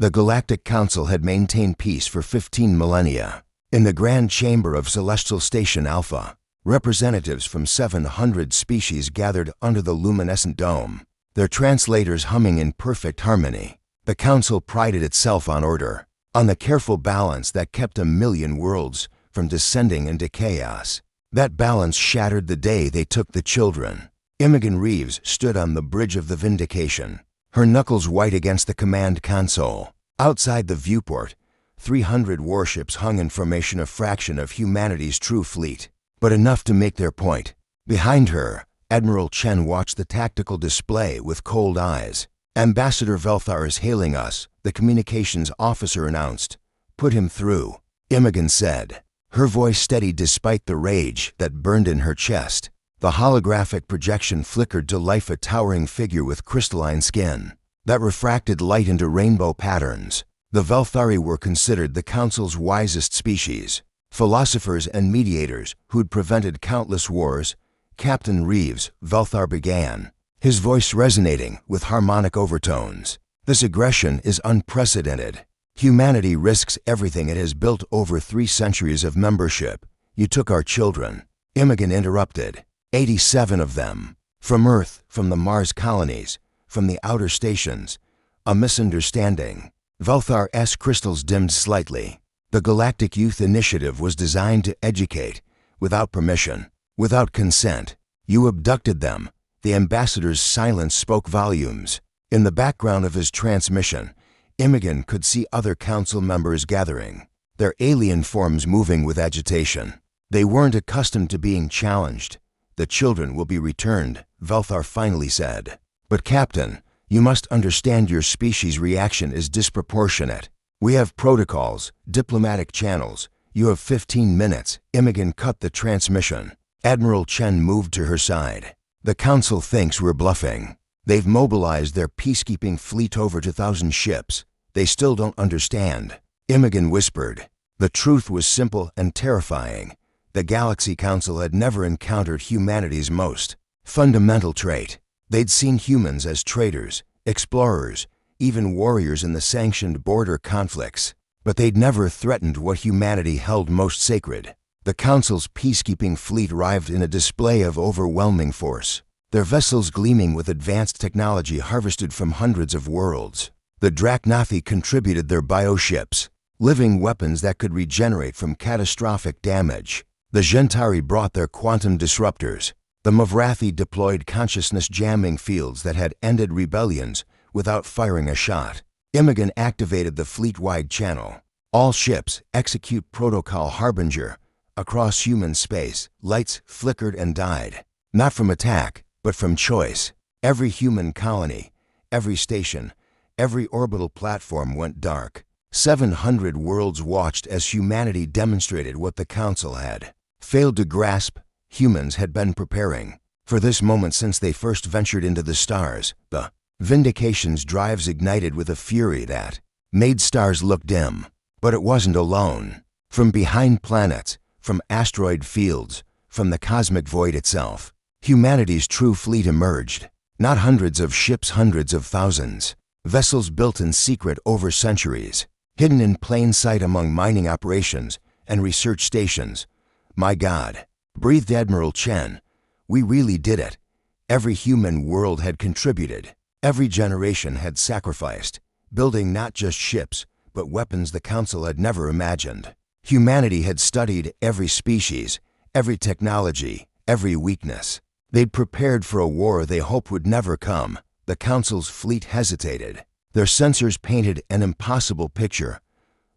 The Galactic Council had maintained peace for 15 millennia. In the Grand Chamber of Celestial Station Alpha, representatives from 700 species gathered under the luminescent dome, their translators humming in perfect harmony. The Council prided itself on order, on the careful balance that kept a million worlds from descending into chaos. That balance shattered the day they took the children. Imogen Reeves stood on the bridge of the Vindication, her knuckles white against the command console. Outside the viewport, 300 warships hung in formation, a fraction of humanity's true fleet, but enough to make their point. Behind her, Admiral Chen watched the tactical display with cold eyes. "Ambassador Velthar is hailing us," the communications officer announced. "Put him through," Imogen said, her voice steady despite the rage that burned in her chest. The holographic projection flickered to life, a towering figure with crystalline skin that refracted light into rainbow patterns. The Velthari were considered the Council's wisest species, philosophers and mediators who'd prevented countless wars. "Captain Reeves," Velthar began, his voice resonating with harmonic overtones, "this aggression is unprecedented. Humanity risks everything it has built over 3 centuries of membership. You took our children." Imogen interrupted. 87 of them. From Earth, from the Mars colonies, from the outer stations. A misunderstanding. Velthar's crystals dimmed slightly. The Galactic Youth Initiative was designed to educate, without permission, without consent. You abducted them. The ambassador's silence spoke volumes. In the background of his transmission, Imogen could see other council members gathering, their alien forms moving with agitation. They weren't accustomed to being challenged. "The children will be returned," Velthar finally said. "But Captain, you must understand your species' reaction is disproportionate. We have protocols, diplomatic channels. You have 15 minutes. Imogen cut the transmission. Admiral Chen moved to her side. "The Council thinks we're bluffing. They've mobilized their peacekeeping fleet over 2,000 ships. They still don't understand." Imogen whispered. The truth was simple and terrifying. The Galaxy Council had never encountered humanity's most fundamental trait. They'd seen humans as traitors, explorers, even warriors in the sanctioned border conflicts. But they'd never threatened what humanity held most sacred. The Council's peacekeeping fleet arrived in a display of overwhelming force, their vessels gleaming with advanced technology harvested from hundreds of worlds. The Draknathi contributed their bioships, living weapons that could regenerate from catastrophic damage. The Gentari brought their quantum disruptors. The Mavrathi deployed consciousness-jamming fields that had ended rebellions without firing a shot. Imogen activated the fleet-wide channel. "All ships, execute Protocol Harbinger." Across human space, lights flickered and died. Not from attack, but from choice. Every human colony, every station, every orbital platform went dark. 700 worlds watched as humanity demonstrated what the Council had failed to grasp. Humans had been preparing for this moment since they first ventured into the stars. The Vindication's drives ignited with a fury that made stars look dim. But it wasn't alone. From behind planets, from asteroid fields, from the cosmic void itself, humanity's true fleet emerged. Not hundreds of ships, hundreds of thousands. Vessels built in secret over centuries, hidden in plain sight among mining operations and research stations. "My God," breathed Admiral Chen, "we really did it." Every human world had contributed. Every generation had sacrificed, building not just ships, but weapons the Council had never imagined. Humanity had studied every species, every technology, every weakness. They'd prepared for a war they hoped would never come. The Council's fleet hesitated. Their sensors painted an impossible picture.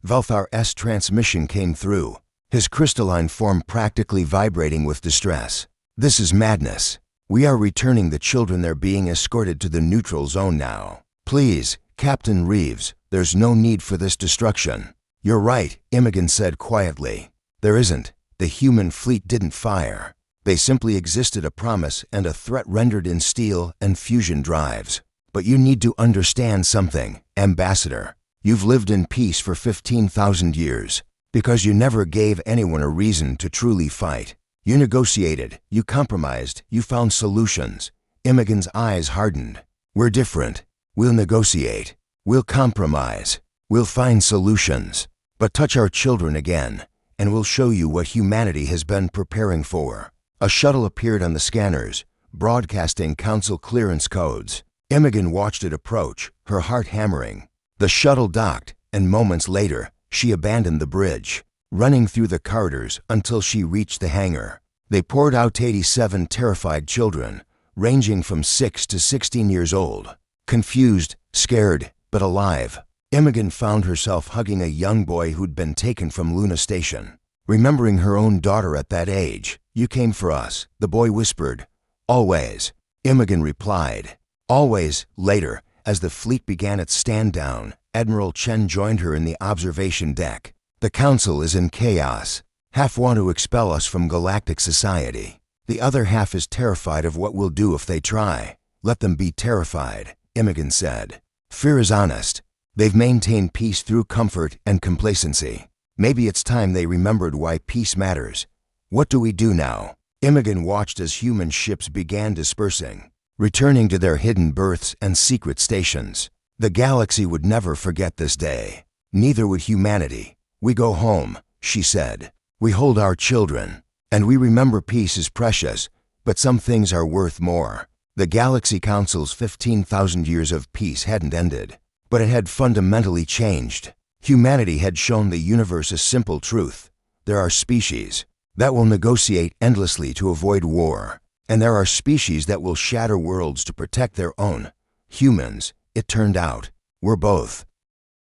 Velthar's transmission came through, his crystalline form practically vibrating with distress. "This is madness. We are returning the children. They're being escorted to the neutral zone now. Please, Captain Reeves, there's no need for this destruction." "You're right," Imogen said quietly. "There isn't. The human fleet didn't fire. They simply existed, a promise and a threat rendered in steel and fusion drives. But you need to understand something, Ambassador. You've lived in peace for 15,000 years because you never gave anyone a reason to truly fight. You negotiated, you compromised, you found solutions." Imogen's eyes hardened. "We're different. We'll negotiate. We'll compromise. We'll find solutions. But touch our children again, and we'll show you what humanity has been preparing for. A shuttle appeared on the scanners, broadcasting council clearance codes. Imogen watched it approach, her heart hammering. The shuttle docked, and moments later, she abandoned the bridge, running through the corridors until she reached the hangar. They poured out 87 terrified children, ranging from 6 to 16 years old. Confused, scared, but alive, Imogen found herself hugging a young boy who'd been taken from Luna Station. Remembering her own daughter at that age, "You came for us," the boy whispered. "Always," Imogen replied. Always. Later, as the fleet began its stand-down, Admiral Chen joined her in the observation deck. "The Council is in chaos. Half want to expel us from galactic society. The other half is terrified of what we'll do if they try. Let them be terrified," Imogen said. "Fear is honest. They've maintained peace through comfort and complacency. Maybe it's time they remembered why peace matters. What do we do now?" Imogen watched as human ships began dispersing, returning to their hidden berths and secret stations. The galaxy would never forget this day. Neither would humanity. "We go home," she said. "We hold our children. And we remember peace is precious, but some things are worth more." The Galaxy Council's 15,000 years of peace hadn't ended, but it had fundamentally changed. Humanity had shown the universe a simple truth. There are species that will negotiate endlessly to avoid war, and there are species that will shatter worlds to protect their own. Humans, it turned out, were both.